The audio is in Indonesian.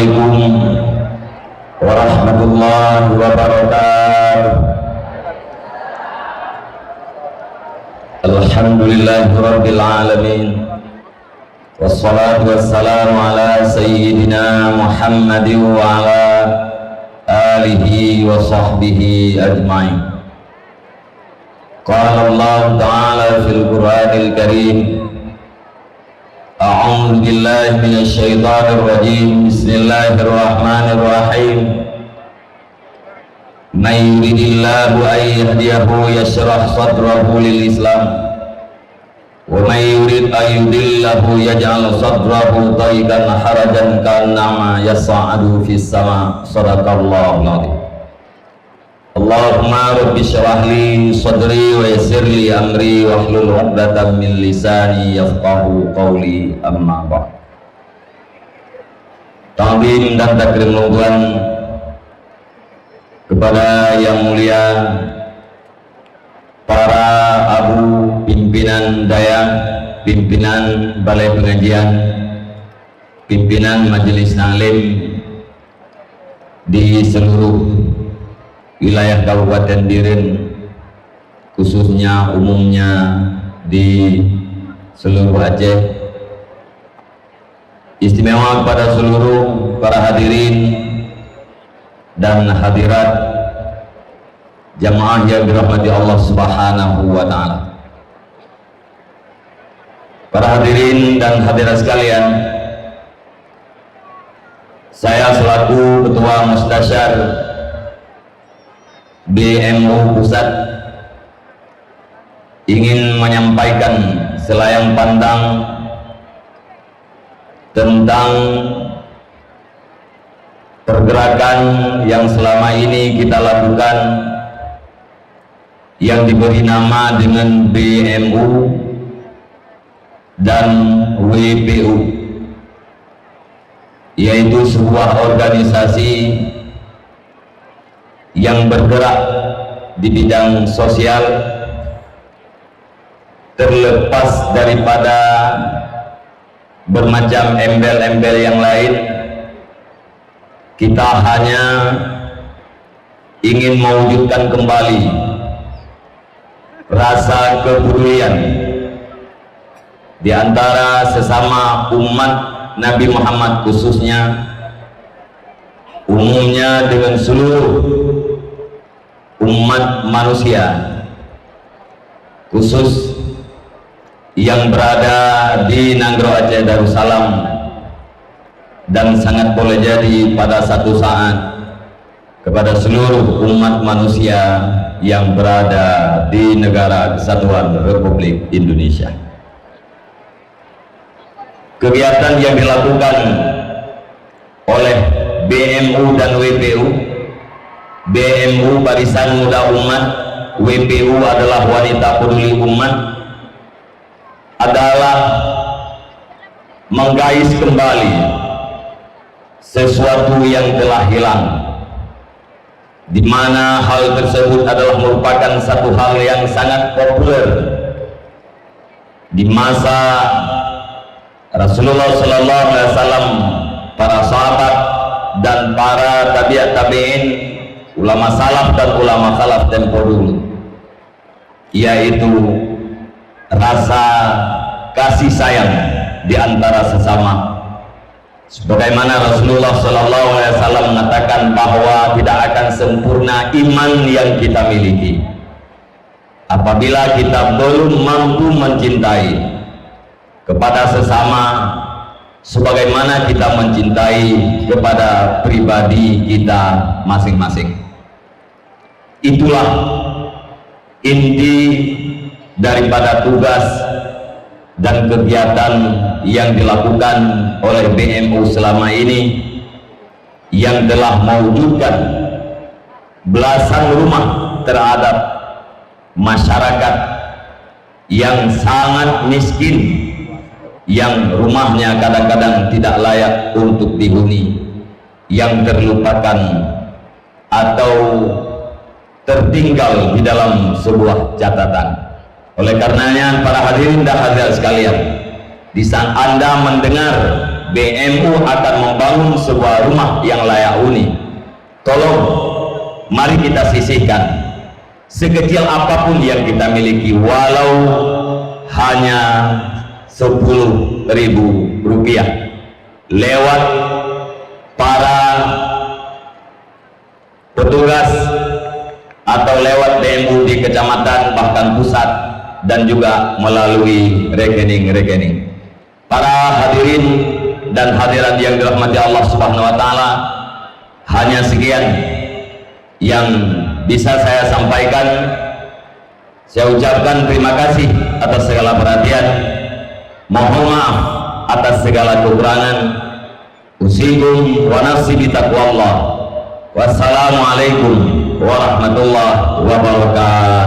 Assalamualaikum warahmatullahi wabarakatuh. Alhamdulillahirabbil alamin. Wassalatu wassalamu ala sayyidina Muhammadin wa ala alihi wa sahbihi ajma'in. Qala Allah ta'ala fil Qur'anil Karim, a'udzu billahi minasy syaithanir rajim. Bismillahirrahmanirrahim. May yuridillahu an yahdiyahu yashrah sadrahu lil Islam wa may yurid an yudillahu yaj'al sadrahu dayyiqan harajan ka'annama yas'adu fis sama'. Shadaqallahul 'azim. Allahumma rabbi shrah li sadri wa yassir li amri wahlul 'uqdatam min lisani yafqahu qawli, amma ba'd. Ta'zim dan takrim Tuhan kepada yang mulia para abu pimpinan daya, pimpinan balai pengajian, pimpinan majelis taklim di seluruh wilayah Kabupaten Biren, khususnya umumnya di seluruh Aceh, istimewa kepada seluruh para hadirin dan hadirat jamaah yang dirahmati Allah Subhanahu wa ta'ala. Para hadirin dan hadirat sekalian, saya selaku Ketua Mustasyar BMU Pusat ingin menyampaikan selayang pandang tentang pergerakan yang selama ini kita lakukan yang diberi nama dengan BMU dan WPU, yaitu sebuah organisasi yang bergerak di bidang sosial. Terlepas daripada bermacam embel-embel yang lain, kita hanya ingin mewujudkan kembali rasa kepedulian di antara sesama umat Nabi Muhammad, khususnya umumnya dengan seluruh umat manusia, khusus yang berada di Nanggro Aceh Darussalam, dan sangat boleh jadi pada satu saat kepada seluruh umat manusia yang berada di Negara Kesatuan Republik Indonesia. Kegiatan yang dilakukan oleh BMU dan WPU, BMU Barisan Muda Umat, WPU adalah Wanita Peduli Umat, adalah menggais kembali sesuatu yang telah hilang, di mana hal tersebut adalah merupakan satu hal yang sangat populer di masa Rasulullah Sallallahu Alaihi Wasallam, para sahabat dan para tabi'in, ulama salaf dan ulama khalaf tempo dulu, yaitu rasa kasih sayang di antara sesama. Sebagaimana Rasulullah Sallallahu Alaihi Wasallam mengatakan bahwa tidak akan sempurna iman yang kita miliki apabila kita belum mampu mencintai kepada sesama sebagaimana kita mencintai kepada pribadi kita masing-masing. Itulah inti daripada tugas dan kegiatan yang dilakukan oleh BMU selama ini, yang telah mewujudkan belasan rumah terhadap masyarakat yang sangat miskin, yang rumahnya kadang-kadang tidak layak untuk dihuni, yang terlupakan atau tertinggal di dalam sebuah catatan. Oleh karenanya para hadirin dan hadirat sekalian, di saat Anda mendengar BMU akan membangun sebuah rumah yang layak huni. Tolong mari kita sisihkan sekecil apapun yang kita miliki, walau hanya 10.000 rupiah, lewat para petugas atau lewat BMU di kecamatan bahkan pusat, dan juga melalui rekening-rekening. Para hadirin dan hadirat yang dirahmati Allah Subhanahu wa taala, hanya sekian yang bisa saya sampaikan. Saya ucapkan terima kasih atas segala perhatian, mohon maaf atas segala kekurangan. Usikum wa nafsi bi taqwallah. Wassalamualaikum warahmatullahi wabarakatuh.